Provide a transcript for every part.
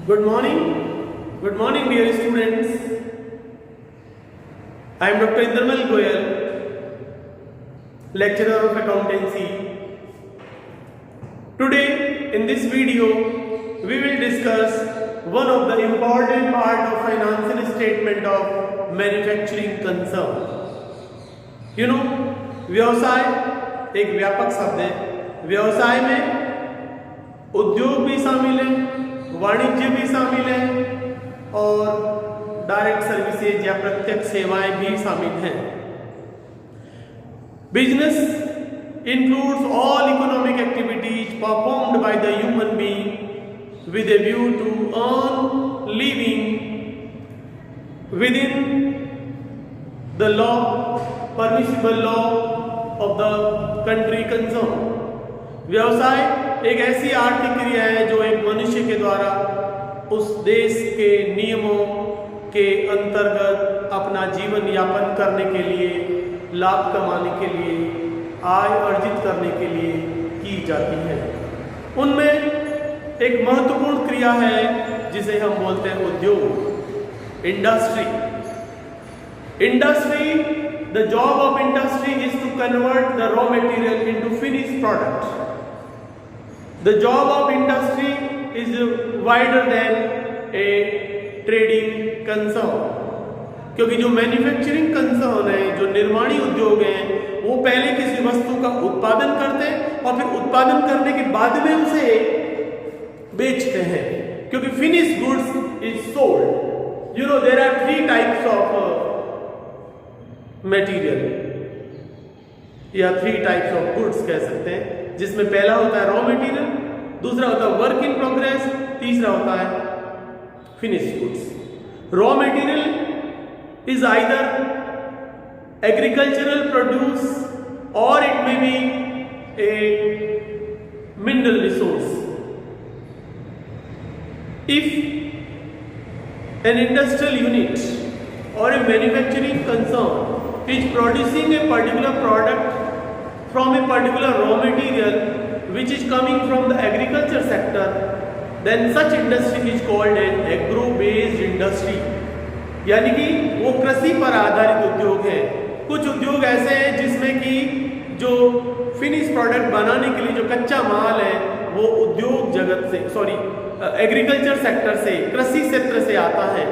Good morning. Good morning, dear students. I am Dr. Indramal Goyal, lecturer of accountancy. Today, in this video, we will discuss one of the important part of financial statement of manufacturing concern. You know, व्यवसाय एक व्यापक शब्द है। व्यवसाय में उद्योग भी शामिल है, वाणिज्य भी शामिल है और डायरेक्ट सर्विसेज या प्रत्यक्ष सेवाएं भी शामिल हैं। Business includes all economic activities performed by the human being with a view to earn living within the law, permissible law of the country concerned. व्यवसाय एक ऐसी आर्थिक क्रिया है जो एक मनुष्य के द्वारा उस देश के नियमों के अंतर्गत अपना जीवन यापन करने के लिए, लाभ कमाने के लिए, आय अर्जित करने के लिए की जाती है। उनमें एक महत्वपूर्ण क्रिया है जिसे हम बोलते हैं उद्योग, industry. Industry, the job of industry is to convert the raw material into finished product. The job of industry is wider than a trading concern, क्योंकि जो मैन्युफैक्चरिंग कंसर्न है, जो निर्माणी उद्योग हैं, वो पहले किसी वस्तु का उत्पादन करते हैं और फिर उत्पादन करने के बाद में उसे बेचते हैं, क्योंकि finished goods is sold. You know there are 3 types of material या 3 टाइप्स ऑफ गुड्स कह सकते हैं, जिसमें पहला होता है रॉ मटेरियल, दूसरा होता है वर्क इन प्रोग्रेस, तीसरा होता है finished goods. Raw material is either agricultural produce or it may be a mineral resource. If an industrial unit or a manufacturing concern is producing a particular product from a particular raw material which is coming from the agriculture sector, then such industry is called an agro based industry, यानी कि वो कृषि पर आधारित उद्योग है। कुछ उद्योग ऐसे हैं जिसमें कि जो फिनिश प्रोडक्ट बनाने के लिए जो कच्चा माल है वो उद्योग जगत से एग्रीकल्चर सेक्टर से, कृषि क्षेत्र से आता है।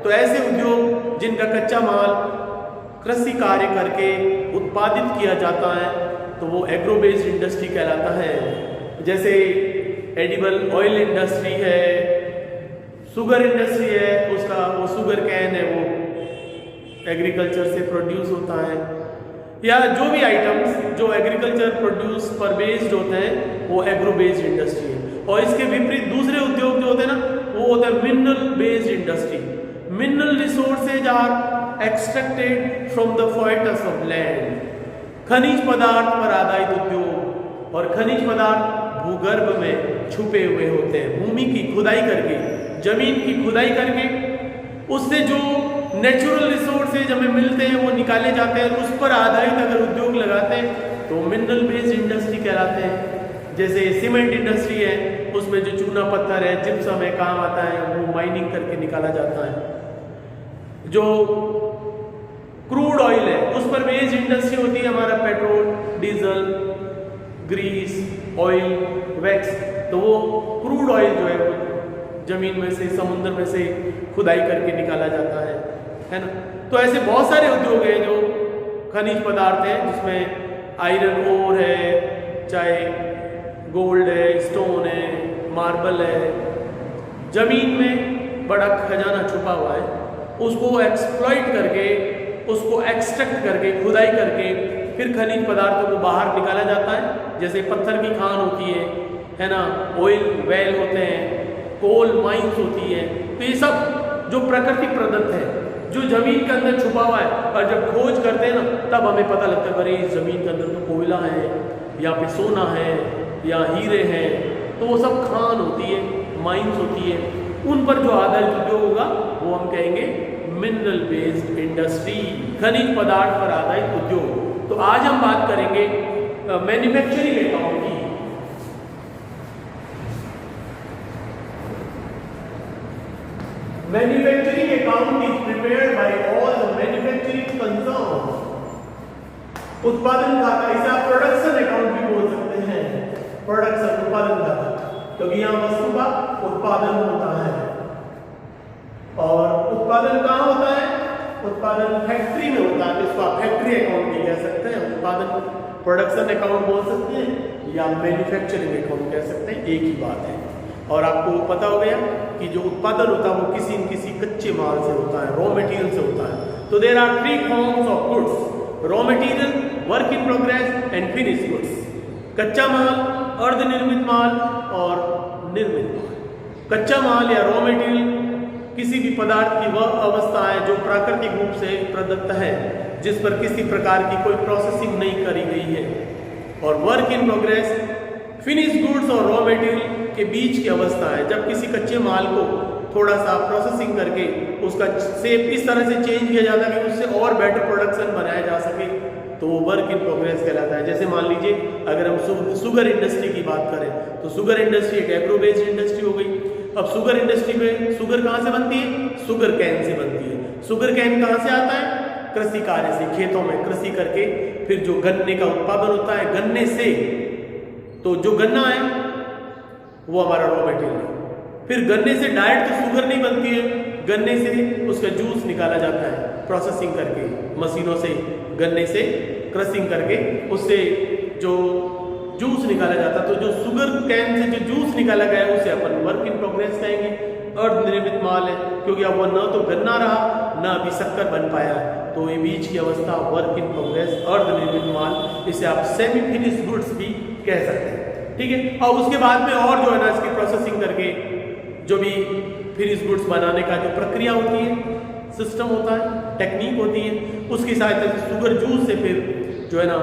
तो ऐसे उद्योग जिनका कच्चा माल कृषि कार्य करके उत्पादित किया जाता है तो वो एग्रो बेस्ड इंडस्ट्री कहलाता है। जैसे एडिबल ऑयल इंडस्ट्री है, शुगर इंडस्ट्री है, उसका वो शुगर कैन है वो एग्रीकल्चर से प्रोड्यूस होता है, या जो भी आइटम्स जो एग्रीकल्चर प्रोड्यूस पर बेस्ड होते हैं वो एग्रो बेस्ड इंडस्ट्री है। और इसके विपरीत दूसरे उद्योग जो होते हैं ना वो होता है mineral based industry. Mineral resources are extracted from the foetus of land, खनिज पदार्थ पर आधारित उद्योग। और खनिज पदार्थ भूगर्भ में छुपे हुए होते हैं, भूमि की खुदाई करके, जमीन की खुदाई करके उससे जो नेचुरल रिसोर्सेज हमें मिलते हैं वो निकाले जाते हैं, उस पर आधारित अगर उद्योग लगाते हैं तो मिनरल बेस्ड इंडस्ट्री कहलाते हैं। जैसे सीमेंट इंडस्ट्री है, उसमें जो चूना पत्थर है, जिप्सम है, काम आता है, वो माइनिंग करके निकाला जाता है। जो क्रूड ऑयल है उस पर बेस्ड इंडस्ट्री होती है हमारा petrol, diesel, grease, oil, wax. तो वो क्रूड ऑयल जो है वो जमीन में से, समुद्र में से खुदाई करके निकाला जाता है ना। तो ऐसे बहुत सारे उद्योग हैं जो खनिज पदार्थ हैं, जिसमें आयरन ओर है, चाहे गोल्ड है, स्टोन है, मार्बल है, जमीन में बड़ा खजाना छुपा हुआ है, उसको एक्सप्लॉइट करके, उसको एक्सट्रैक्ट करके, खुदाई करके फिर खनिज पदार्थों को बाहर निकाला जाता है। जैसे पत्थर की खान होती है ना, ऑयल वेल होते हैं, कोल माइंस होती है। तो ये सब जो प्रकृति प्रदत्त है, जो जमीन के अंदर छुपा हुआ है, और जब खोज करते हैं ना तब हमें पता लगता है अरे इस जमीन के अंदर तो कोयला है, या पे सोना है, या हीरे हैं। तो वो सब खान होती है, माइंस होती है, उन पर जो आधारित उद्योग होगा वो हम कहेंगे मिनरल बेस्ड इंडस्ट्री, खनिज पदार्थ पर आधारित उद्योग। तो आज हम बात करेंगे मैन्युफैक्चरिंग अकाउंट की। Manufacturing account is prepared by all the manufacturing concern. उत्पादन खाता, इसे आप प्रोडक्शन अकाउंट भी बोल सकते हैं, प्रोडक्शन उत्पादन खाता, क्योंकि यहाँ वस्तु का उत्पादन होता है। और उत्पादन कहाँ होता है? उत्पादन फैक्ट्री में होता है, इसको आप फैक्ट्री अकाउंट भी कह सकते हैं, उत्पादन प्रोडक्शन अकाउंट बोल सकते हैं या मैन्युफैक्चरिंग अकाउंट कह सकते हैं, एक ही बात है। और आपको पता हो गया कि जो उत्पादन होता है वो किसी न किसी कच्चे माल से होता है, रॉ मटेरियल से होता है। तो there are 3 forms of goods, raw material, work in progress and finish goods. कच्चा माल, अर्धनिर्मित माल और निर्मित माल। कच्चा माल या रॉ मटेरियल किसी भी पदार्थ की वह अवस्था है जो प्राकृतिक रूप से प्रदत्त है, जिस पर किसी प्रकार की कोई प्रोसेसिंग नहीं करी गई है। और work in progress finish goods और रॉ मटेरियल के बीच की अवस्था है, जब किसी कच्चे माल को थोड़ा सा प्रोसेसिंग करके उसका शेप इस तरह से चेंज किया जाता है कि उससे और बेटर प्रोडक्शन बनाया जा सके, तो वो वर्क इन प्रोग्रेस कहलाता है। जैसे मान लीजिए अगर हम शुगर इंडस्ट्री की बात करें तो शुगर इंडस्ट्री एक एग्रो बेस्ड इंडस्ट्री हो गई। अब शुगर इंडस्ट्री में शुगर कहाँ से बनती है? शुगर कैन से बनती है। शुगर कैन कहाँ से आता है? कृषि कार्य से, खेतों में कृषि करके फिर जो गन्ने का उत्पादन होता है, गन्ने से, तो जो गन्ना है वो हमारा रॉ मटेरियल है। फिर गन्ने से डायरेक्ट तो शुगर नहीं बनती है, गन्ने से उसका जूस निकाला जाता है प्रोसेसिंग करके, मशीनों से गन्ने से क्रशिंग करके उससे जो जूस निकाला जाता है। तो जो शुगर कैन से जो जूस निकाला गया है उसे अपन वर्क इन प्रोग्रेस कहेंगे। अर्धनिर्मित माल है, क्योंकि अब वह न तो गन्ना रहा न अभी शक्कर बन पाया, तो ये बीच की अवस्था वर्क इन प्रोग्रेस, अर्धनिर्मित माल, इसे आप सेमी फिनिश गुड्स भी कह सकते हैं। ठीक है। और उसके बाद में और जो है ना इसकी प्रोसेसिंग करके जो भी फिनिश गुड्स बनाने का जो प्रक्रिया होती है, सिस्टम होता है, टेक्निक होती है, उसकी सहायता से शुगर जूस से फिर जो है ना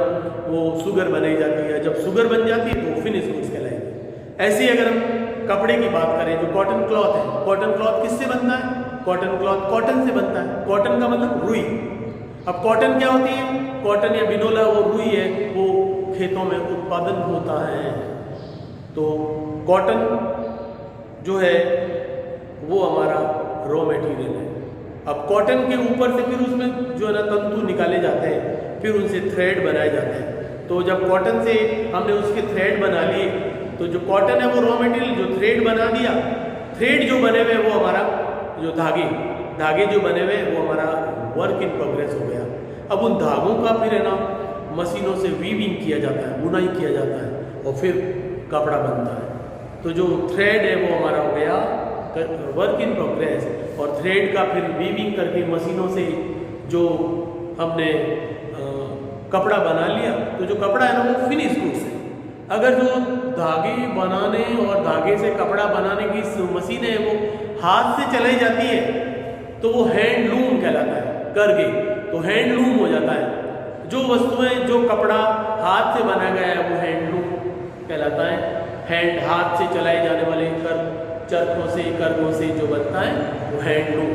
वो शुगर बनाई जाती है। जब शुगर बन जाती है तो फिनिश गुड्स कहलाएगी। ऐसे ही अगर हम कपड़े की बात करें, जो कॉटन क्लॉथ है, कॉटन क्लॉथ किससे बनता है? कॉटन क्लॉथ कॉटन से बनता है। कॉटन का मतलब रुई। अब कॉटन क्या होती है? कॉटन या बिनोला वो रुई है, वो खेतों में उत्पादन होता है। तो कॉटन जो है वो हमारा रॉ मटेरियल है। अब कॉटन के ऊपर से फिर उसमें जो है ना तंतु निकाले जाते हैं, फिर उनसे थ्रेड बनाए जाते हैं। तो जब कॉटन से हमने उसके थ्रेड बना लिए, तो जो कॉटन है वो रॉ मटेरियल, जो थ्रेड बना दिया, थ्रेड जो बने हुए वो हमारा जो धागे जो बने हुए वो हमारा वर्क इन प्रोग्रेस हो गया। अब उन धागों का फिर है ना मशीनों से वीविंग किया जाता है, बुनाई किया जाता है और फिर कपड़ा बनता है। तो जो थ्रेड है वो हमारा हो गया वर्क इन प्रोग्रेस, और थ्रेड का फिर वीविंग करके मशीनों से जो हमने कपड़ा बना लिया, तो जो कपड़ा है ना वो फिनिश गुड्स है। अगर जो धागे बनाने और धागे से कपड़ा बनाने की मशीनें हैं वो हाथ से चलाई जाती है तो वो हैंडलूम कहलाता है, करके तो हैंडलूम हो जाता है। जो वस्तुएं, जो कपड़ा हाथ से बनाया गया है वो हैंडलूम कहलाता है। हाथ से चलाए जाने वाले करघों से जो बनता है वो हैंडलूम,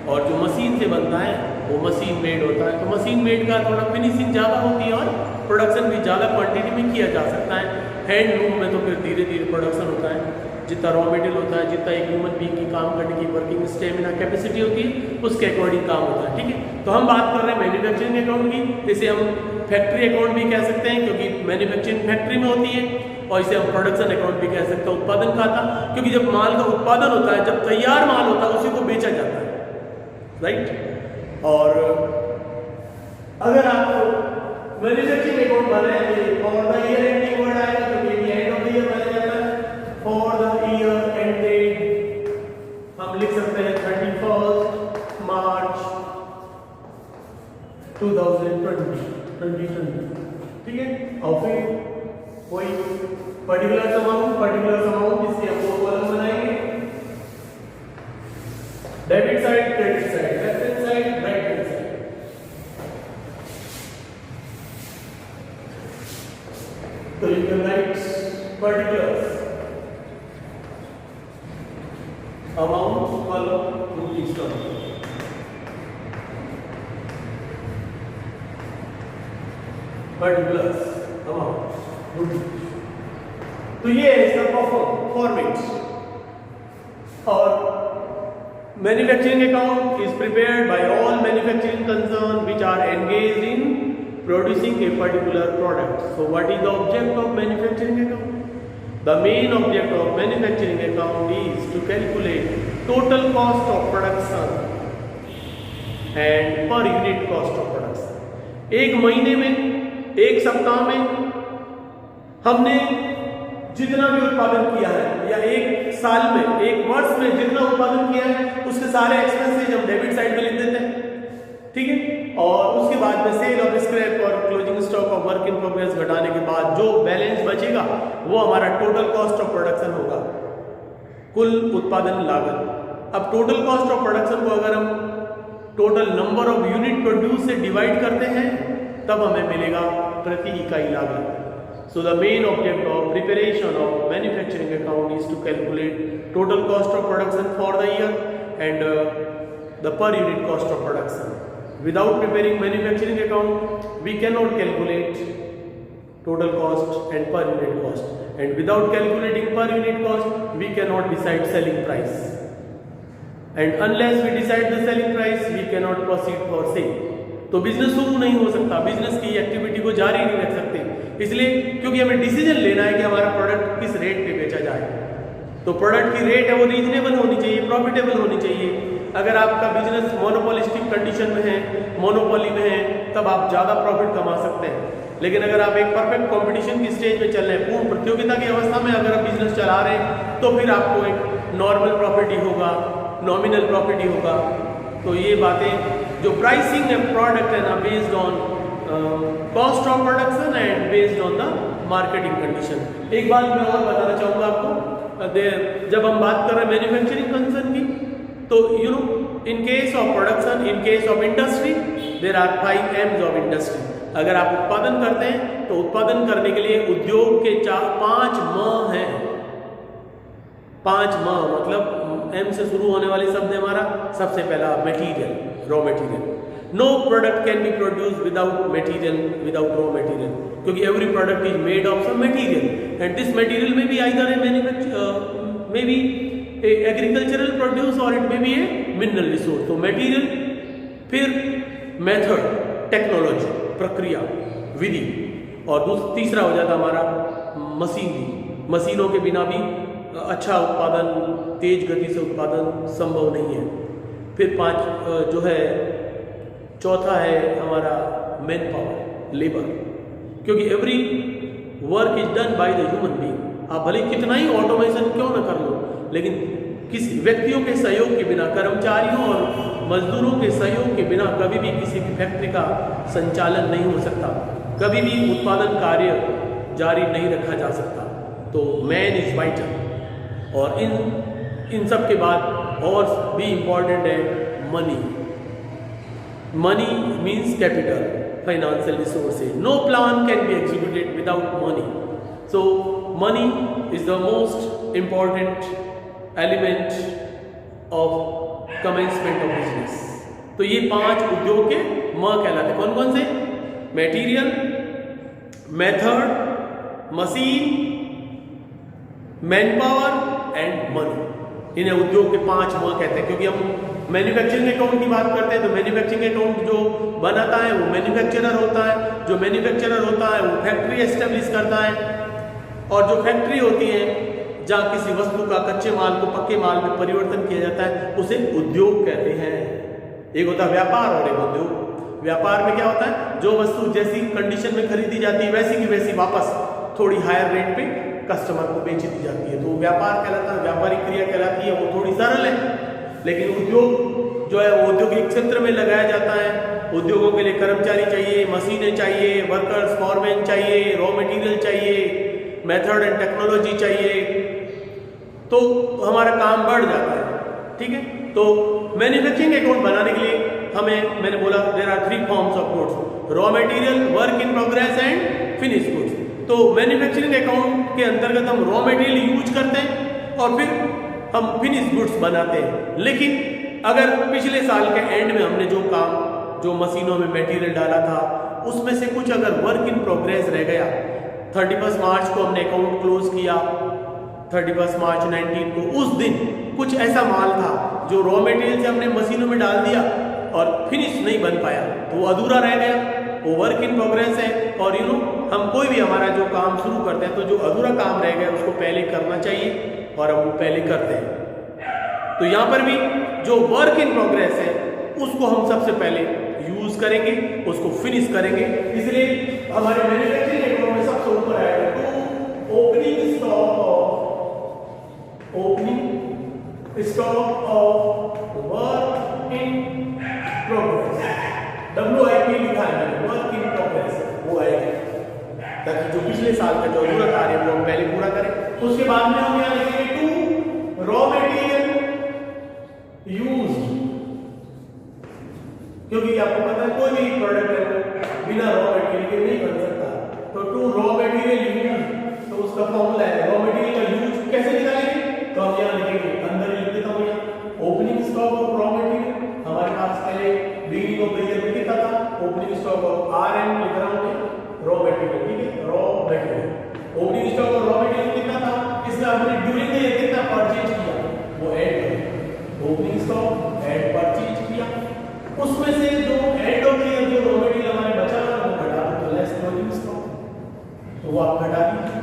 और जो मशीन से बनता है वो मशीन मेड होता है। तो मशीन मेड का थोड़ा फिनिशिंग ज़्यादा होती है और प्रोडक्शन भी ज़्यादा क्वांटिटी में किया जा सकता है। हैंडलूम में तो फिर धीरे धीरे प्रोडक्शन होता है, जितना रॉ मटेरियल होता है, जितना एक ह्यूमन बीइंग की काम करने की वर्किंग स्टेमिना कैपेसिटी होती है उसके अकॉर्डिंग काम होता है। ठीक है। तो हम बात कर रहे हैं मैन्युफैक्चरिंग अकाउंट की, इसे हम फैक्ट्री अकाउंट भी कह सकते हैं क्योंकि मैन्युफैक्चरिंग फैक्ट्री में होती है, और इसे हम प्रोडक्शन अकाउंट भी कह सकते हैं, उत्पादन खाता, क्योंकि जब माल का उत्पादन होता है, जब तैयार माल होता है उसी को बेचा जाता है, राइट। और अगर आप मैन्युफैक्चरिंग अकाउंट बनाएंगे for the year ending word आएगा, क्योंकि एंड ऑफ द ईयर बनाया जाता है। फॉर द ईयर एंडेड हम लिख सकते हैं 31 मार्च 2020। ठीक है। और फिर कोई पर्टिकुलर अमाउंट इसके हम 2 कॉलम बनाएंगे, debit side, credit side, left hand side, right hand side. तो you can write particulars, amount column, rupees column, particulars, amount. तो ये है इसका फॉर्मेट। और Manufacturing account is prepared by all manufacturing concern which are engaged in producing a particular product. So what is the object of manufacturing account? The main object of manufacturing account is to calculate total cost of production and per unit cost of production. एक महीने में, एक सप्ताह में हमने जितना भी उत्पादन किया है या एक साल में, एक वर्ष में जितना उत्पादन किया है उसके सारे एक्सपेंसेस हम डेबिट साइड में लिख देते हैं, ठीक है। और उसके बाद में सेल ऑफ स्क्रैप और closing stock of work in progress घटाने के बाद जो बैलेंस बचेगा वो हमारा टोटल कॉस्ट ऑफ प्रोडक्शन होगा, कुल उत्पादन लागत। अब टोटल कॉस्ट ऑफ प्रोडक्शन को अगर हम total number of unit produce से डिवाइड करते हैं तब हमें मिलेगा प्रति इकाई लागत। So the main object of preparation of manufacturing account is to calculate total cost of production for the year and the per unit cost of production. Without preparing manufacturing account, we cannot calculate total cost and per unit cost. And without calculating per unit cost, we cannot decide selling price. And unless we decide the selling price, we cannot proceed for sale. तो business शुरू नहीं हो सकता, business की activity को जारी नहीं रख सकते, इसलिए क्योंकि हमें डिसीजन लेना है कि हमारा प्रोडक्ट किस रेट पे बेचा जाए। तो प्रोडक्ट की रेट है वो रीजनेबल होनी चाहिए, प्रॉफिटेबल होनी चाहिए। अगर आपका बिजनेस मोनोपोलिस्टिक कंडीशन में है, मोनोपोली में है, तब आप ज़्यादा प्रॉफिट कमा सकते हैं। लेकिन अगर आप एक परफेक्ट कंपटीशन की स्टेज में चल रहे हैं, पूर्ण प्रतियोगिता की अवस्था में अगर आप बिजनेस चला रहे हैं, तो फिर आपको एक नॉर्मल प्रॉफिट ही होगा, नॉमिनल प्रॉफिट ही होगा। तो ये बातें जो प्राइसिंग है प्रोडक्ट है ना, based on cost of production and based on the marketing condition. एक बात मैं और बताना चाहूँगा आपको, जब हम बात कर रहे हैं मैन्युफैक्चरिंग कंसर्न की, तो you know in case of production, in case of industry, there are 5 M's of industry. अगर आप उत्पादन करते हैं तो उत्पादन करने के लिए उद्योग के 5 म हैं। 5 म मतलब M से शुरू होने वाले शब्द है हमारा। सबसे पहला material, raw material. No product can be produce without material, without raw material, क्योंकि every product is made of some material and this material में भी either a manufacture may be agricultural produce or it may be a mineral resource. तो material, फिर method, technology, प्रक्रिया, विधि, और तीसरा हो जाता हमारा मशीनरी। मशीनों के बिना भी अच्छा उत्पादन, तेज गति से उत्पादन संभव नहीं है। फिर 5 जो है, चौथा है हमारा मैन पावर, लेबर, क्योंकि every work is done by the human being. आप भले कितना ही ऑटोमेशन क्यों ना कर लो, लेकिन किसी व्यक्तियों के सहयोग के बिना, कर्मचारियों और मजदूरों के सहयोग के बिना कभी भी किसी भी फैक्ट्री का संचालन नहीं हो सकता, कभी भी उत्पादन कार्य जारी नहीं रखा जा सकता। तो मैन इज वाइटल। और इन सब के बाद और भी इम्पॉर्टेंट है money. Money means capital, financial resources. No plan can be executed without money. So money is the most important element of commencement of business. तो ये 5 उद्योग के म कहलाते। कौन कौन से? Material, method, machine, man power and money. इन्हें उद्योग के 5 म कहते हैं। क्योंकि हम मैन्युफैक्चरिंग अकाउंट की बात करते हैं तो मैन्युफैक्चरिंग अकाउंट जो बनाता है वो मैन्युफैक्चरर होता है, जो मैन्युफैक्चरर होता है वो फैक्ट्री एस्टेब्लिश करता है, और जो फैक्ट्री होती है जहाँ किसी वस्तु का कच्चे माल को पक्के माल में परिवर्तन किया जाता है उसे उद्योग कहते हैं। एक होता है व्यापार और एक उद्योग। व्यापार में क्या होता है, जो वस्तु जैसी कंडीशन में खरीदी जाती है वैसी की वैसी वापस थोड़ी हायर रेट पे कस्टमर को बेच दी जाती है, तो व्यापार कहलाता है, व्यापारिक क्रिया कहलाती है। वो थोड़ी सरल है। लेकिन उद्योग जो है वो औद्योगिक क्षेत्र में लगाया जाता है। उद्योगों के लिए कर्मचारी चाहिए, मशीनें चाहिए, वर्कर्स, फॉरमैन चाहिए, रॉ मटेरियल चाहिए, मेथड एंड टेक्नोलॉजी चाहिए, तो हमारा काम बढ़ जाता है। ठीक है। तो मैन्युफैक्चरिंग अकाउंट बनाने के लिए हमें, मैंने बोला there are 3 forms of goods, raw material, work in progress and finish goods. तो मैन्युफैक्चरिंग अकाउंट के अंतर्गत हम रॉ मटेरियल यूज करते हैं और फिर हम फिनिश गुड्स बनाते हैं। लेकिन अगर पिछले साल के एंड में हमने जो काम, जो मशीनों में मटेरियल डाला था उसमें से कुछ अगर वर्क इन प्रोग्रेस रह गया, 31 मार्च को हमने अकाउंट क्लोज किया, 31 मार्च 19 को, उस दिन कुछ ऐसा माल था जो रॉ मटेरियल से हमने मशीनों में डाल दिया और फिनिश नहीं बन पाया, तो वो अधूरा रह गया, वो वर्क इन प्रोग्रेस है। और हम कोई भी हमारा जो काम शुरू करते हैं तो जो अधूरा काम रह गया उसको पहले करना चाहिए और हम वो पहले करते हैं। तो यहाँ पर भी जो वर्क इन प्रोग्रेस है उसको हम सबसे पहले यूज करेंगे, उसको फिनिश करेंगे। इसलिए हमारे मैन्युफैक्चरिंग इकोनॉमी में सबसे ऊपर आएगा to opening stock of work in progress, WIP लिखा है मैंने, वर्क इन प्रोग्रेस, वो आएगा ताकि जो पिछले साल का जो अधूरा कार्य है वो हम पहले पूरा करें। उसके बाद में हम यहाँ लिखेंगे टू रॉ मटेरियल यूज्ड, क्योंकि आपको पता है कोई भी प्रोडक्ट है बिना रॉ मटेरियल के नहीं बन सकता। तो टू रॉ मटेरियल यूज, तो उसका फॉर्मूला है रॉ मटेरियल का यूज कैसे निकालेंगे, तो हम यहाँ लिखेंगे, अंदर लिख देता हूँ यहाँ opening stock of raw material. हमारे पास पहले बिगिनिंग ऑफ द ईयर में कितना था, ओपनिंग स्टॉक ऑफ RM लिख रहा हूँ रॉ मटेरियल, ठीक है, raw material. Opening stock of raw material कितना था, इसमें हमने ड्यूरिंग द ईयर कितना परचेज किया वो ऐड करें, ओपनिंग स्टॉक ऐड परचेज किया, उसमें से जो एंड ऑफ द ईयर जो रॉ मटेरियल हमारे बचा था वो घटा दो, तो लेस क्लोजिंग स्टॉक, तो वो आप घटा दीजिए।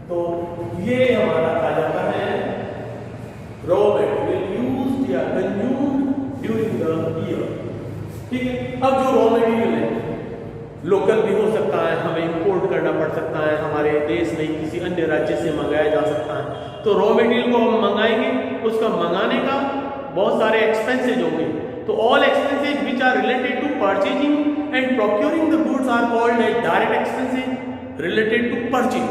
तो ये हमारा आ जाता है रॉ मटेरियल यूज्ड या कंज्यूम्ड ड्यूरिंग द ईयर, ठीक है। अब जो रॉ मटेरियल है लोकल भी हो सकता है, हमें इंपोर्ट करना पड़ सकता है, हमारे देश में किसी अन्य राज्य से मंगाया जा सकता है। तो रॉ मटेरियल को हम मंगाएंगे, उसका मंगाने का बहुत सारे एक्सपेंसेज होंगे। तो all expenses which are related to purchasing and procuring the goods are called as direct expenses related to purchase.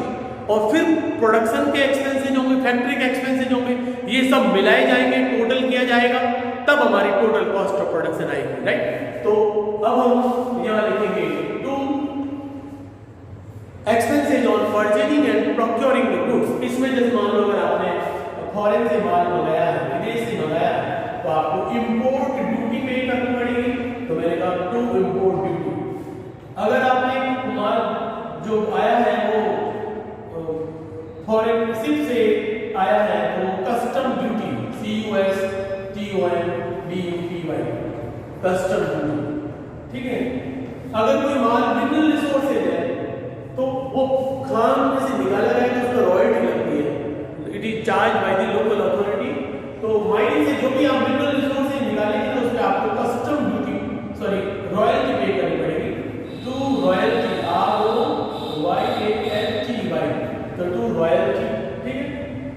और फिर प्रोडक्शन के एक्सपेंसेज होंगे, फैक्ट्री के एक्सपेंसेज होंगे, ये सब मिलाए जाएंगे, टोटल किया जाएगा, तब हमारी टोटल कॉस्ट ऑफ प्रोडक्शन आएगी, राइट। तो अब हम यहाँ लिखेंगे to expenses on purchasing and procuring the goods. इसमें जैसे मान लो अगर आपने फॉरेन से माल मंगाया है, विदेश से मंगाया है, तो आपको इंपोर्ट ड्यूटी पे करनी पड़ेगी, तो मैंने कहा टू इंपोर्ट ड्यूटी। अगर आपने माल जो आया है वो फॉरेन शिप से आया है तो custom duty, CUSTOM custom duty, ठीक है। अगर कोई माल मिनरल रिसोर्सेज है तो वो खान में से निकाला जाएगा, उसका रॉयल्टी लगती है, it is charge by the local authority. तो माइन से जो भी आप मिनरल रिसोर्सेज निकालेंगे तो उस पर आपको कस्टम ड्यूटी रॉयल्टी पे करनी पड़ेगी। टू रॉयल्टी ROYALTY, तो टू रॉयल्टी, ठीक है।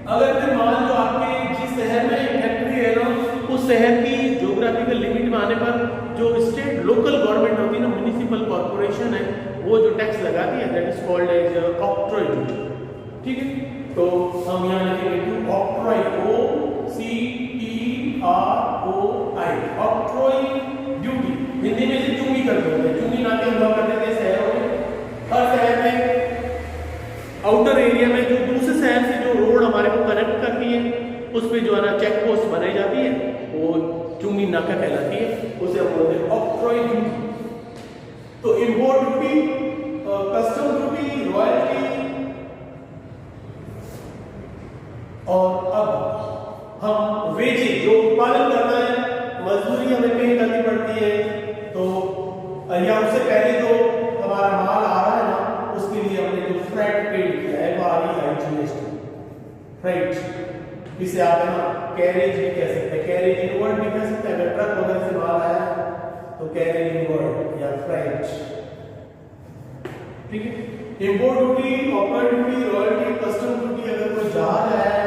अगर फिर मान लो आपके जिस शहर में फैक्ट्री है ना, उस शहर की ज्योग्राफिकल लिमिट में आने पर जो स्टेट लोकल गवर्नमेंट होती है ना, म्युनिसिपल कॉर्पोरेशन है, वो जो टैक्स लगाती है that is called as octroi duty, ठीक है। तो हम यहाँ लिखेंगे to octroi, OCTROI, octroi duty. Hindi में से चुंगी करते हैं, चुंगी नाके हुआ करते थे शहरों में। हर शहर में आउटर एरिया में जो दूसरे शहर से जो रोड हमारे को कनेक्ट करती है उस पे जो है ना चेक पोस्ट बनाई जाती है, वो चुंगी नाका कहलाती है, उसे हम बोलते हैं ऑक्ट्रॉय ड्यूटी। तो import duty, custom duty, royalty, और अब हम वेजेज जो उत्पादन करना है, मजदूरी हमें पे करनी पड़ती है, तो या उससे पहले जो हमारा माल आ रहा है ना उसके लिए हमने जो फ्रेट पे किया है FREIGHT, फ्रेट, इसे आप है ना कैरेज भी कह सकते हैं, कैरेज इनवर्ड भी कह सकते हैं। अगर ट्रक वगैरह से माल आया तो कैरेज इनवर्ड या फ्रेट, ठीक है। Import duty, octroi duty, royalty, custom duty. अगर कोई जहाज आया है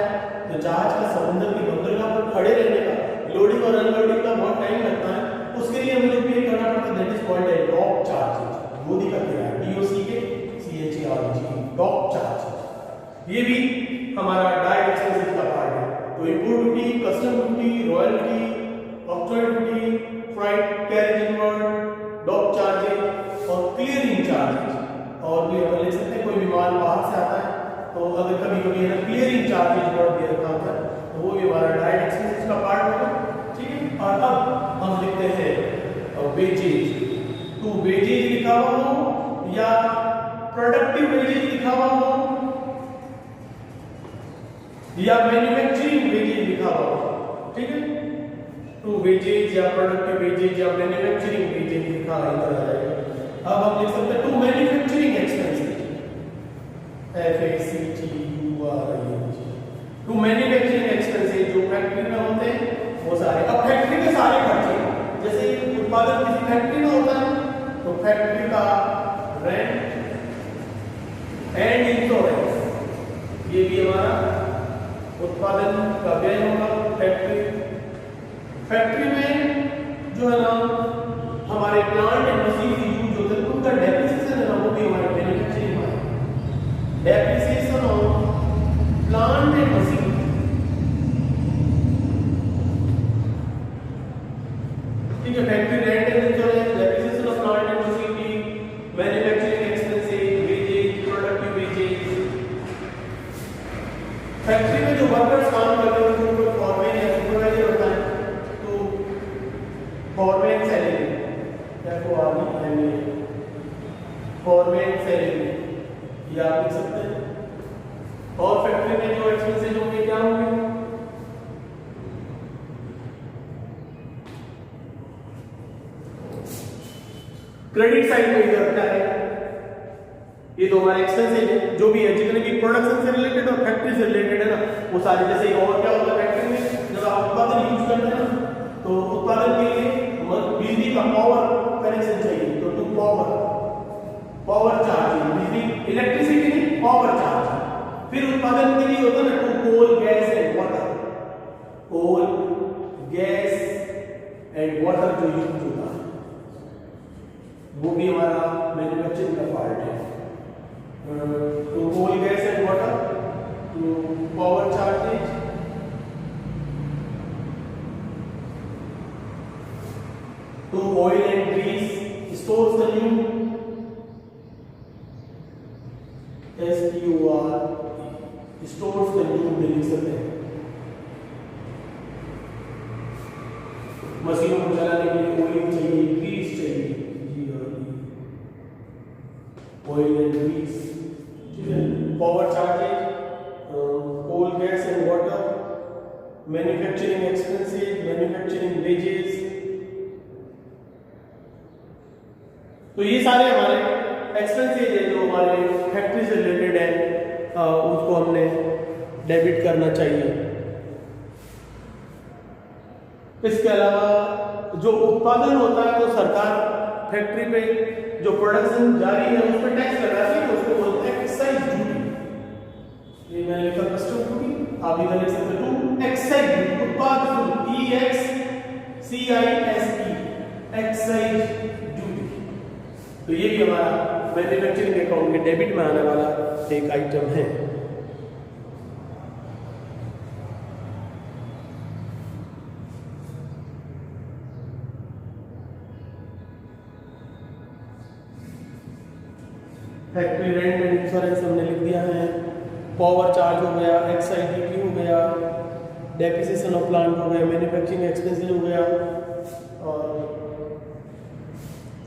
तो जहाज का समुद्र की बंदरगाह पर खड़े रहने का, लोडिंग और अनलोडिंग का बहुत टाइम लगता है, उसके लिए हमें पे करना पड़ता है, that is called a dock charges. गोदी का किराया, DOCK डॉक चार्ज, ये भी हमारा डायरेक्ट एक्सपेंसेस का पार्ट है। तो import duty, custom duty, royalty, octroi duty, freight, carriage inward, dock charges और क्लियरिंग चार्जेस। और भी हम ले सकते हैं, कोई भी माल बाहर से आता है तो अगर कभी कभी है क्लियरिंग चार्जेस बढ़ दिया होता है तो वो भी हमारा डायरेक्ट एक्सपेंसेस का पार्ट होगा, ठीक है। और अब हम लिखते हैं वेजेज। टू वेजेज लिखा हुआ हो या प्रोडक्टिव वेजेज लिखा हुआ हो या मैन्युफैक्चरिंग वेजेज लिखा हुआ हो, टू वेजेज या प्रोडक्टिव वेजेज या मैन्युफैक्चरिंग वेजेज लिखा इधर आ जाएगा। अब हम लिख सकते हैं to manufacturing expenses, FACTURING, to manufacturing expenses जो फैक्ट्री में होते हैं वो सारे। अब फैक्ट्री के सारे खर्चे, जैसे उत्पादन किसी फैक्ट्री में होता है तो फैक्ट्री का रेंट एंड इंश्योरेंस, ये भी हमारा उत्पादन का व्यय होगा। फैक्ट्री में जो है ना हमारे प्लांट एंड मशीन यूज होते हैं उनका डेप्रिसिएशन है ना वो भी हमारे मैन्युफैक्चरिंग में। Depreciation of plant and machine, ठीक है। Factory rent and insurance, depreciation of plant and machine की, manufacturing expenses, wages, productive wages. Factory में जो वर्कर्स काम करते हैं उनको फॉरमैन या सुपरवाइजर होता है तो फॉरमैन सैलरी, फॉरमैन सैलरी ये आप लिख सकते हैं। और फैक्ट्री में जो एक्सपेंसेस होंगे क्या होंगे, क्रेडिट साइड में इधर क्या है, ये तो हमारे एक्सपेंसेस है जो भी है जितने भी प्रोडक्शन से रिलेटेड और फैक्ट्री से रिलेटेड है ना वो सारे। जैसे और क्या होता है फैक्ट्री में जब आप उत्पादन यूज करते हैं ना तो उत्पादन के लिए बिजली का पावर कनेक्शन चाहिए तो टू पावर चार्ज, बिजली इलेक्ट्रिसिटी नहीं पावर चार्ज। फिर उत्पादन के लिए होता है ना to coal gas and water, coal gas and water जो यूज होता है वो भी हमारा मैन्युफैक्चरिंग का पार्ट है। To coal gas and water, to power charges, to oil and grease stores consume, STOR stores consume भी लिख सकते हैं। मशीनों को चलाने के लिए ऑयल चाहिए, ग्रीस चाहिए, ऑयल एंड ग्रीस, ठीक है। Power charges, coal gas and water, manufacturing expenses, manufacturing wages. तो ये सारे हमारे एक्सपेंसेस है जो हमारे फैक्ट्री से रिलेटेड है, उसको हमने डेबिट करना चाहिए। इसके अलावा जो उत्पादन होता है तो सरकार फैक्ट्री पे जो प्रोडक्शन जारी है उस पर टैक्स लगाती है, उसको बोलते हैं एक्साइज ड्यूटी। ये मैंने लिखा कस्टम ड्यूटी, आप इधर लिख सकते हो एक्साइज ड्यूटी, उत्पाद शुल्क, EXCISE, एक्साइज ड्यूटी। तो ये भी हमारा मैन्युफैक्चरिंग अकाउंट के डेबिट में आने वाला एक आइटम है। फैक्ट्री रेंट एंड इंश्योरेंस हमने लिख दिया है, पावर चार्ज हो गया, एक्साइज ड्यूटी हो गया, डेप्रिसिएशन ऑफ प्लांट हो गया, मैन्युफैक्चरिंग एक्सपेंसेस हो गया। और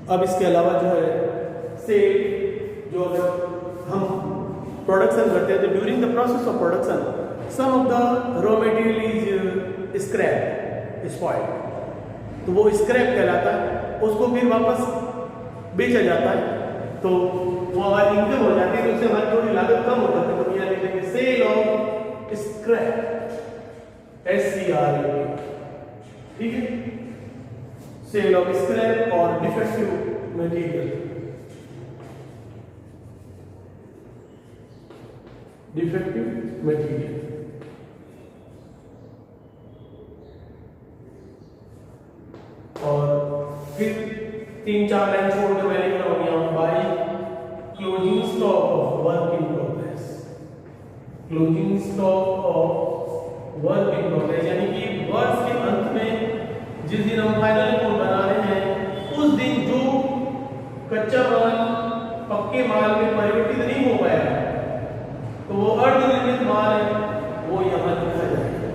अब इसके अलावा जो है सेल, जो अगर हम प्रोडक्शन करते हैं तो during the process of production some of the raw material is scrap spoiled, तो वो स्क्रैप कहलाता है, उसको फिर वापस बेचा जाता है तो वो हमारी इनकम हो जाती है, तो उससे हमारी थोड़ी लागत कम हो जाती है। तो यहाँ लिखेंगे सेल ऑफ स्क्रैप, SCRAP, ठीक है। सेल ऑफ स्क्रैप और डिफेक्टिव मटेरियल, डिफेक्टिव मटेरियल। और फिर 3-4 लाइन छोड़ के मैं लिख रहा हूं यहां bye closing stock of work in progress, closing stock of work in progress, यानी कि वर्ष के अंत में जिस दिन हम फाइनल रिपोर्ट बना रहे हैं उस दिन जो कच्चा माल पक्के माल में परिवर्तित नहीं हो पाया तो वो अर्धनिर्मित माल है वो यहाँ लिखा जाएगा।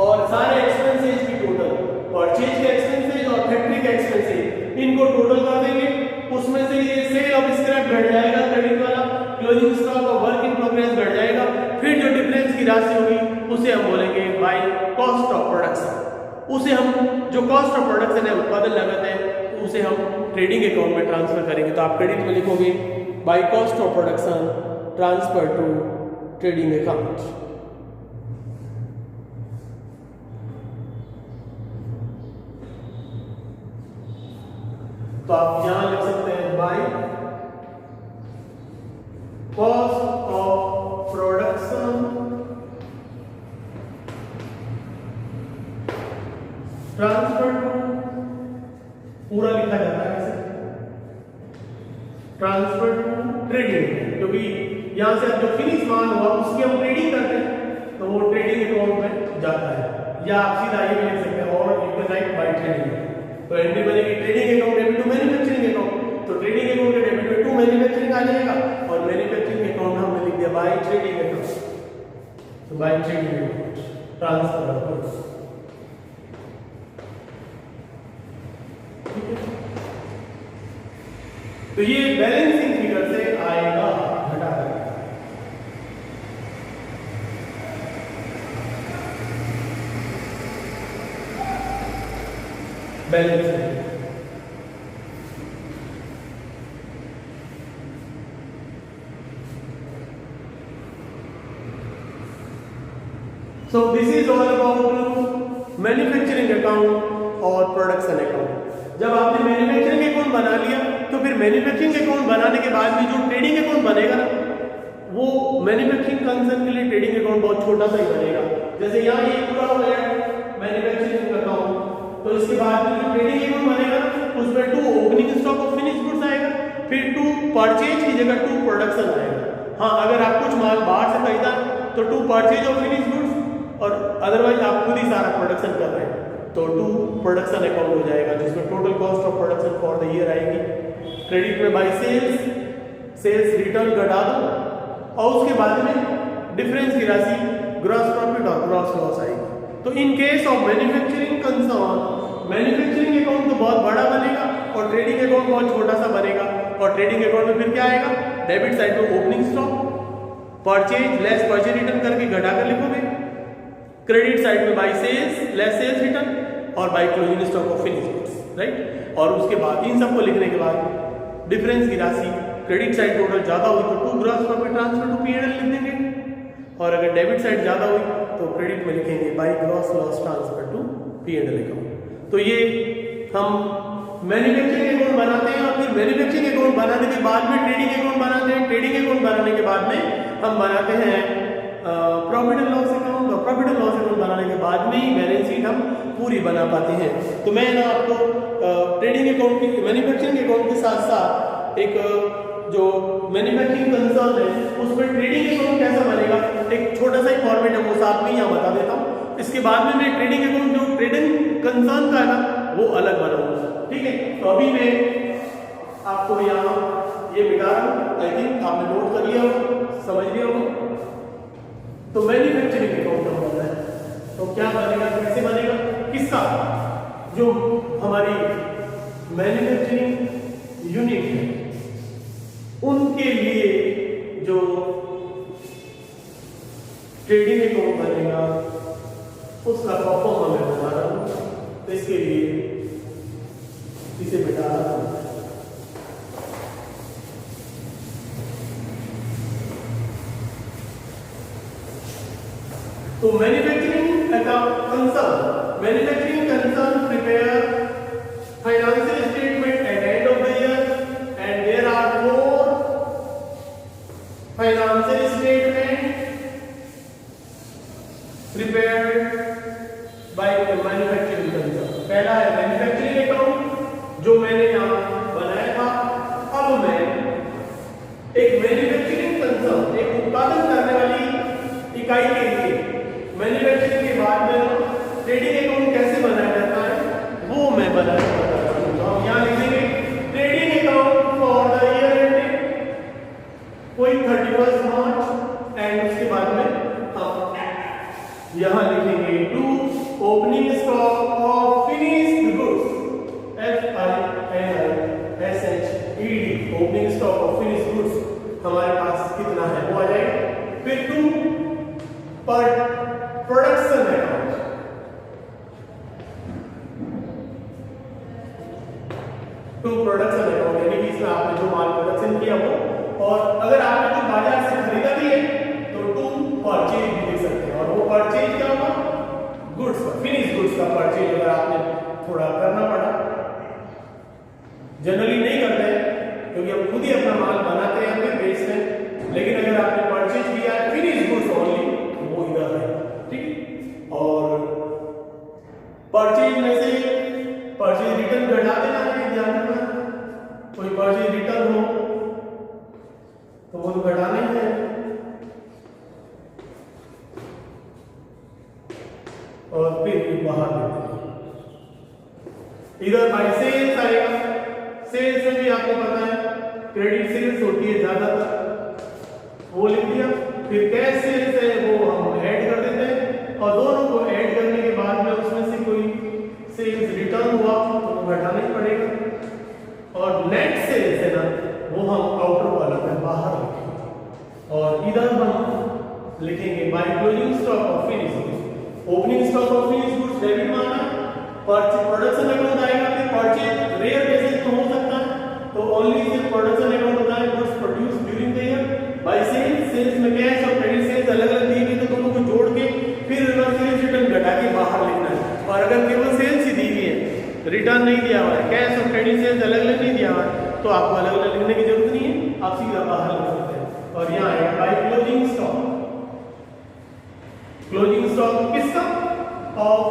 और सारे एक्सपेंसेस की टोटल, परचेज के एक्सपेंसेस और फैक्ट्री के एक्सपेंसेस, इनको टोटल कर देंगे, उसमें से ये सेल ऑफ स्क्रैप घट जाएगा क्रेडिट वाला, closing stock of work in progress घट जाएगा, फिर जो डिफरेंस की राशि होगी उसे हम बोलेंगे बाय कॉस्ट ऑफ प्रोडक्शन। उसे हम जो कॉस्ट ऑफ प्रोडक्शन है, उत्पादन लागत है, उसे हम ट्रेडिंग अकाउंट में ट्रांसफर करेंगे। तो आप क्रेडिट में लिखोगे by cost of production transfer to trading account. तो आप यहां लिख सकते हैं by cost of production transfer to, पूरा लिखा जाता है ऐसे, ट्रांसफर टू ट्रेडिंग, क्योंकि यहां से जो फिनिश माल हुआ उसकी हम ट्रेडिंग करते हैं, तो वो ट्रेडिंग अकाउंट में जाता है। या आप सीधा ये लिख सकते हैं और you can write by trading. तो एंट्री बनेगी trading account debit to manufacturing account, तो ट्रेडिंग अकाउंट के डेबिट में टू मैन्युफैक्चरिंग आ जाएगा, और मैन्युफैक्चरिंग अकाउंट हमने लिख दिया बाय ट्रेडिंग अकाउंट। तो by trading account transfer of goods. तो ये बैलेंसिंग फिगर से आएगा, घटा देगा। Balancing So this is all about manufacturing account और प्रोडक्शन अकाउंट। जब आपने मैन्युफैक्चरिंग अकाउंट बना लिया तो फिर मैन्युफैक्चरिंग अकाउंट बनाने के बाद भी जो ट्रेडिंग अकाउंट बनेगा ना, वो मैन्युफैक्चरिंग कंसर्न के लिए ट्रेडिंग अकाउंट बहुत छोटा सा ही बनेगा। जैसे यहाँ ये पूरा हो गया मैन्युफैक्चरिंग अकाउंट, तो इसके बाद में जो ट्रेडिंग अकाउंट बनेगा उसमें to opening stock of finish goods आएगा, फिर टू परचेज की जगह टू प्रोडक्शन आएगा। हाँ, अगर आप कुछ माल बाहर से खरीदा तो to purchase of finish goods, और अदरवाइज आप खुद ही सारा प्रोडक्शन कर रहे हैं तो टू प्रोडक्शन अकाउंट हो जाएगा, जिसमें total cost of production for the year आएगी। क्रेडिट में बाय सेल्स, सेल्स रिटर्न घटा दो, और उसके बाद में डिफरेंस की राशि ग्रॉस प्रॉफिट और ग्रॉस लॉस आएगी। तो इन case of manufacturing concern, manufacturing account तो बहुत बड़ा बनेगा और ट्रेडिंग अकाउंट बहुत छोटा सा बनेगा। और ट्रेडिंग अकाउंट में फिर क्या आएगा, डेबिट साइड में opening stock, purchase less purchase return करके घटा कर लिखोगे, क्रेडिट साइड में by sales less sales return, और by closing stock of finish goods, right. और उसके बाद इन सबको लिखने के बाद डिफरेंस की राशि, क्रेडिट साइड टोटल ज्यादा हुई तो to gross profit transfer to PNL लिख देंगे, और अगर डेबिट साइड ज्यादा हुई तो क्रेडिट में लिखेंगे by gross loss transfer to PNL account. तो ये हम मैन्युफैक्चरिंग अकाउंट बनाते हैं, और फिर मैन्युफैक्चरिंग अकाउंट बनाने के बाद में ट्रेडिंग अकाउंट बनाते हैं, ट्रेडिंग अकाउंट बनाने के बाद में हम बनाते हैं प्रॉफिट एंड लॉस अकाउंट, और प्रॉफिट एंड लॉस अकाउंट बनाने के बाद में ही बैलेंस शीट हम पूरी बना पाते हैं। तो मैं ना आपको ट्रेडिंग अकाउंट की, मैन्युफैक्चरिंग अकाउंट के साथ साथ एक जो मैन्युफैक्चरिंग कंसर्न है उसमें ट्रेडिंग अकाउंट कैसा बनेगा, एक छोटा सा ही फॉर्मेट है वो साथ में यहाँ बता देता हूँ। इसके बाद में मैं ट्रेडिंग अकाउंट जो ट्रेडिंग कंसर्न का है ना वो अलग बनाऊंगा, ठीक है। तो अभी मैं आपको यहाँ ये मिटा रहा हूँ, आई थिंक आपने नोट कर लिया होगा, समझ लिया होगा। तो मैन्युफैक्चरिंग अकाउंट बनता है तो क्या बनेगा, कैसे बनेगा, किसका, जो हमारी मैन्युफैक्चरिंग यूनिट है उनके लिए जो ट्रेडिंग अकाउंट बनेगा उसका परफॉर्म मैं बता रहा हूं। तो इसके लिए इसे बिठा रहा हूं। तो manufacturing concern, manufacturing concern prepare financial statement at end of the year, and there are 4 financial statement prepared by manufacturing concern. पहला है मैन्युफैक्चरिंग अकाउंट जो मैंने यहां बनाया था। अब मैं एक मैन्युफैक्चरिंग कंसर्न, एक उत्पादन करने वाली इकाई के लिए मैन्युफैक्चरिंग के बाद में ट्रेडिंग अकाउंट कैसे बनाया जाता है वो मैं बताता हूं। तो हम यहां लिखेंगे trading account for the year ending कोई 31 मार्च, एंड उसके बाद में हम यहां लिखेंगे to opening stock of finished goods, FINISHED, opening stock of finished goods हमारे पास कितना है वो आ जाएगा। फिर टू पर production account, to production account, यानी कि इसमें आपने जो माल प्रोडक्शन किया वो, और अगर आपने जो बाजार से खरीदा भी है तो टू परचेज भी लिख सकते हैं। और वो परचेज क्या होगा, गुड्स का, फिनिश गुड्स का परचेज अगर आपने थोड़ा करना पड़ा, जनरली नहीं करते हैं क्योंकि हम खुद ही अपना माल बनाते हैं फिर बेचते हैं, लेकिन अगर आपने परचेज किया है फिनिश गुड्स ओनली तो वो इधर है, ठीक। और परचेज में से परचेज रिटर्न घटा देना है, ध्यान रखना, कोई परचेज रिटर्न हो तो वो तो घटाना ही है। और फिर ये बाहर निकलेगा, इधर बाय सेल्स आएगा। सेल्स में भी आपको पता है क्रेडिट सेल्स होती है ज्यादातर, वो लिख दिया। फिर कैश सेल्स है वो हम ऐड कर देते हैं, और दोनों को ऐड करने के बाद में उसमें से कोई सेल्स रिटर्न हुआ तो घटाना ही पड़ेगा। और नेट सेल्स है ना वो हम आउटर वाला में बाहर लिखेंगे, और इधर हम लिखेंगे bye closing stock of finish goods. Opening stock of finish goods debit माना, प्रोडक्शन अकाउंट आएगा। फिर परचेज रेयर केसेस तो हो सकता है तो ओनली सिर्फ प्रोडक्शन अकाउंट होता है, goods produce during the year. By sales, sales में कैश और क्रेडिट सेल्स अलग अलग दी गई तो दोनों को जोड़ के फिर सेल्स रिटर्न घटा के बाहर लिखना है। और अगर केवल सेल्स ही दी हुई है, रिटर्न नहीं दिया हुआ है, कैश और क्रेडिट सेल्स अलग अलग नहीं दिया हुआ है, तो आपको अलग अलग लिखने की जरूरत नहीं है, आप सीधा बाहर लिख सकते हैं। और यहाँ आएगा bye closing stock. Closing stock किसका, ऑफ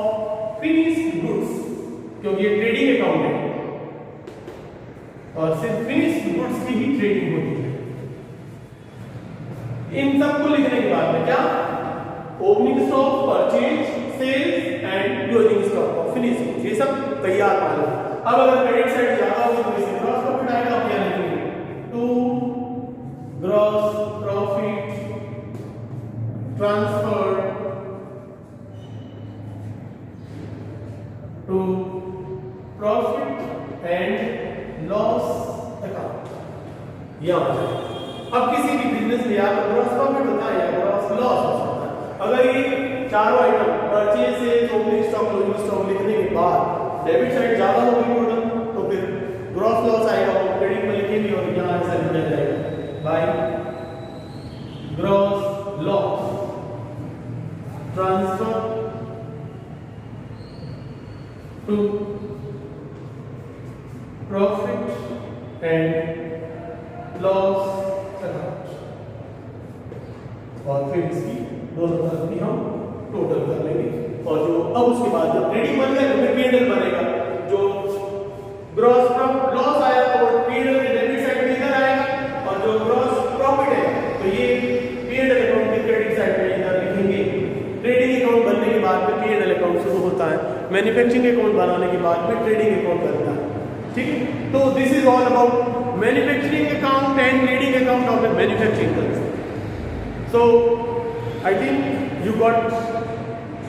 फिनिश्ड गुड्स, क्योंकि ये ट्रेडिंग अकाउंट है और सिर्फ फिनिश्ड गुड्स की ही ट्रेडिंग होती है। इन सबको लिखने के बाद में क्या, opening stock, purchase, sales and closing stock of finished goods, ये सब तैयार माल है। अब अगर क्रेडिट साइड ज्यादा होगी तो इसे ग्रॉस प्रॉफिट आएगा, आप यहाँ लिखेंगे to gross profit transfer to profit and loss account. यहाँ अब किसी भी बिजनेस में या तो ग्रॉस प्रॉफिट होता है या ग्रॉस लॉस हो सकता है। अगर ये चारों आइटम परचेज से ओपनिंग स्टॉक, क्लोजिंग स्टॉक लिखने के बाद डेबिट साइड ज्यादा होगी टोटल तो फिर ग्रॉस लॉस आएगा, वो क्रेडिट में लिखेंगे और यहाँ ऐसा लिखा जाएगा by gross loss transfer to profit and loss account. और फिर इसकी दोनों तरफ भी हम टोटल कर लेंगे। और जो अब उसके बाद जब ट्रेडिंग बन गया तो फिर पीएनएल बनेगा। जो ग्रॉस लॉस आया तो पीएनएल के डेबिट साइड में इधर आएगा, और जो ग्रॉस प्रॉफिट है तो ये पीएनएल अकाउंट के क्रेडिट साइड में इधर लिखेंगे। ट्रेडिंग अकाउंट बनने के बाद में पीएनएल अकाउंट शुरू होता है, मैन्युफैक्चरिंग अकाउंट बनाने के बाद में ट्रेडिंग अकाउंट बनता है, ठीक है। तो this is all about manufacturing account and trading account of A manufacturing concern. So I think you got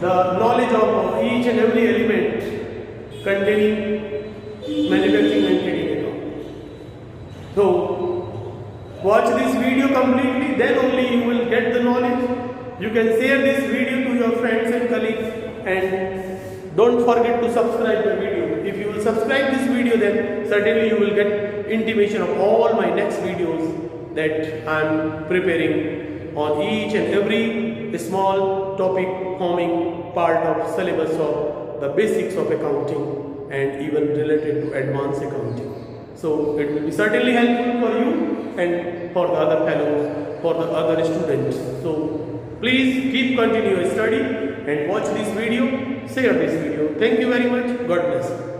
the knowledge of each and every element containing manufacturing and trading account. So watch this video completely, then only you will get the knowledge. You can share this video to your friends and colleagues, and don't forget to subscribe the video. If you will subscribe this video, then certainly you will get intimation of all my next videos that I am preparing on each and every small topic forming part of syllabus of the basics of accounting and even related to advanced accounting. So it will be certainly helpful for you and for the other fellows, for the other students. So please keep continuous study and watch this video, share this video. Thank you very much. God bless.